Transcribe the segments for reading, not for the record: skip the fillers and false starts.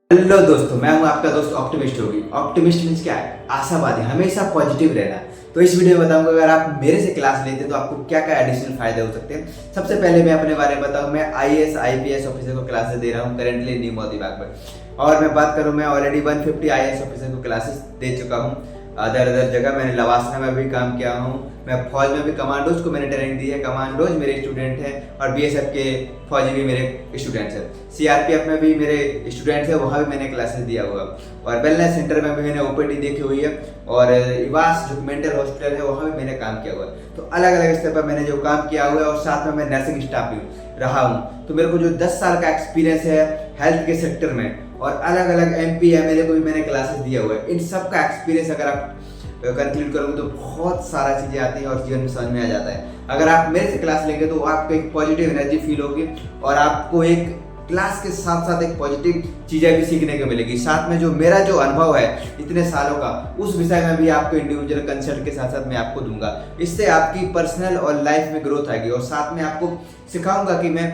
Hello दोस्तों, मैं हूं आपका दोस्त ऑप्टिमिस्ट होगी। ऑप्टिमिस्ट मीन्स क्या है? आशावादी, हमेशा पॉजिटिव रहना। तो इस वीडियो में बताऊंगा अगर आप मेरे से क्लास लेते तो आपको क्या क्या एडिशनल फायदे हो सकते हैं। सबसे पहले मैं अपने बारे में बताऊं, मैं आईएएस आईपीएस ऑफिसर को क्लासेस दे रहा हूं करेंटली न्यू मोदी बाग में। और मैं बात करूं, मैं ऑलरेडी 150 आईएएस ऑफिसर को क्लासेस दे चुका हूं। अदर जगह मैंने लवासना में भी काम किया हूँ। मैं फौज में भी कमांडोज को मैंने ट्रेनिंग दी है। कमांडोज मेरे स्टूडेंट हैं और बीएसएफ के फौजी भी मेरे स्टूडेंट्स हैं। सीआरपीएफ में भी मेरे स्टूडेंट्स हैं, वहाँ भी मैंने क्लासेस दिया हुआ। और वेलनेस सेंटर में भी मैंने ओपीडी देखी हुई है। और इवास जो मेंटल हॉस्पिटल है वहाँ भी मैंने काम किया हुआ है। तो अलग अलग स्तर पर मैंने जो काम किया हुआ है और साथ में मैं नर्सिंग स्टाफ भी रहा हूँ। तो मेरे को जो 10 साल का एक्सपीरियंस है हेल्थ के सेक्टर में, और अलग अलग एमपी एमएलए को भी मैंने क्लासेस दिया हुआ है। इन सब का एक्सपीरियंस अगर आप कंक्लूड करूँ तो बहुत सारा चीज़ें आती हैं और जीवन में समझ में आ जाता है। अगर आप मेरे से क्लास लेंगे तो आपको एक पॉजिटिव एनर्जी फील होगी और आपको एक क्लास के साथ साथ एक पॉजिटिव चीज़ें भी सीखने को मिलेगी। साथ में जो मेरा जो अनुभव है इतने सालों का, उस विषय में भी आपको इंडिविजुअल कंसल्ट के साथ साथ मैं आपको दूंगा। इससे आपकी पर्सनल और लाइफ में ग्रोथ आएगी। और साथ में आपको सिखाऊंगा कि मैं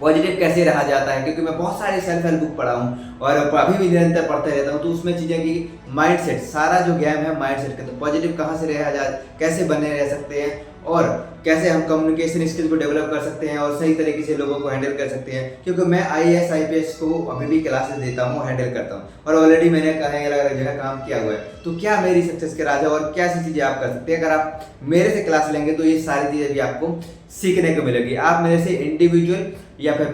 पॉजिटिव कैसे रहा जाता है, क्योंकि मैं बहुत सारे सेल्फ हेल्प बुक पढ़ा हूँ और अभी भी निरंतर पढ़ते रहता हूँ। तो उसमें चीज़ें कि माइंडसेट, सारा जो गेम है माइंडसेट का, तो पॉजिटिव कहाँ से रहा जाए, कैसे बने रह सकते हैं और कैसे हम कम्युनिकेशन स्किल्स को डेवलप कर सकते हैं और सही तरीके से लोगों को हैंडल कर सकते हैं। क्योंकि मैं आईएएस आईपीएस को अभी भी क्लासेस देता हूँ, हैंडल करता हूँ और ऑलरेडी मैंने कहीं अलग अलग जगह काम किया हुआ है। तो क्या मेरी सक्सेस के राज है और क्या सी चीज़ें आप कर सकते हैं? अगर आप मेरे से क्लास लेंगे तो ये सारी चीज़ें भी आपको सीखने को मिलेगी। आप मेरे से इंडिविजुअल या फिर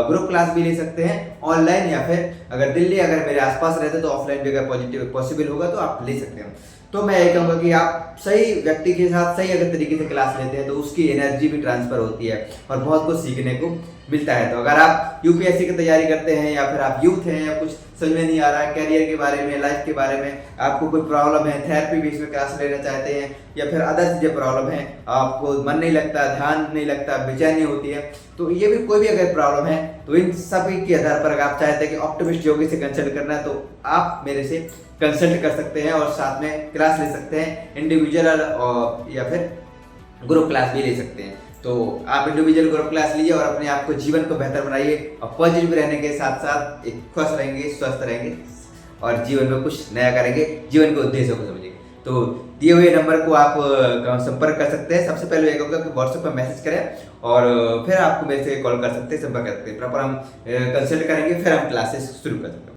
ग्रुप क्लास भी ले सकते हैं ऑनलाइन, या फिर अगर दिल्ली अगर मेरे आसपास रहते तो ऑफलाइन भी अगर पॉजिटिव पॉसिबल होगा तो आप ले सकते हैं। तो मैं ये कहूँगा कि आप सही व्यक्ति के साथ सही अगर तरीके से क्लास लेते हैं तो उसकी एनर्जी भी ट्रांसफर होती है और बहुत कुछ सीखने को मिलता है। तो अगर आप यूपीएससी की तैयारी करते हैं या फिर आप यूथ हैं या कुछ समझ में नहीं आ रहा है कैरियर के बारे में, लाइफ के बारे में, आपको कोई प्रॉब्लम है, थेरेपी बेस में क्लास लेना चाहते हैं या फिर अदर चीज़ें प्रॉब्लम है, आपको मन नहीं लगता, ध्यान नहीं लगता, बेचैनी होती है, तो ये भी कोई भी अगर प्रॉब्लम है तो इन सभी के आधार पर अगर आप चाहते हैं कि ऑप्टिमिस्ट योगी से कंसल्ट करना है तो आप मेरे से कंसल्ट कर सकते हैं और साथ में क्लास ले सकते हैं, इंडिविजुअल या फिर ग्रुप क्लास भी ले सकते हैं। तो आप इंडिविजुअल ग्रुप क्लास लीजिए और अपने आप को जीवन को बेहतर बनाइए और पॉजिटिव रहने के साथ साथ एक खुश रहेंगे, स्वस्थ रहेंगे और जीवन में कुछ नया करेंगे, जीवन के उद्देश्यों को समझेंगे। तो दिए हुए नंबर को आप संपर्क कर सकते हैं। सबसे पहले ये कहूँगा कि व्हाट्सएप पर मैसेज करें और फिर आपको मेरे से कॉल कर सकते हैं, संपर्क कर सकते हैं। प्रॉपर हम कंसल्ट करेंगे, फिर हम क्लासेस शुरू कर सकते हैं।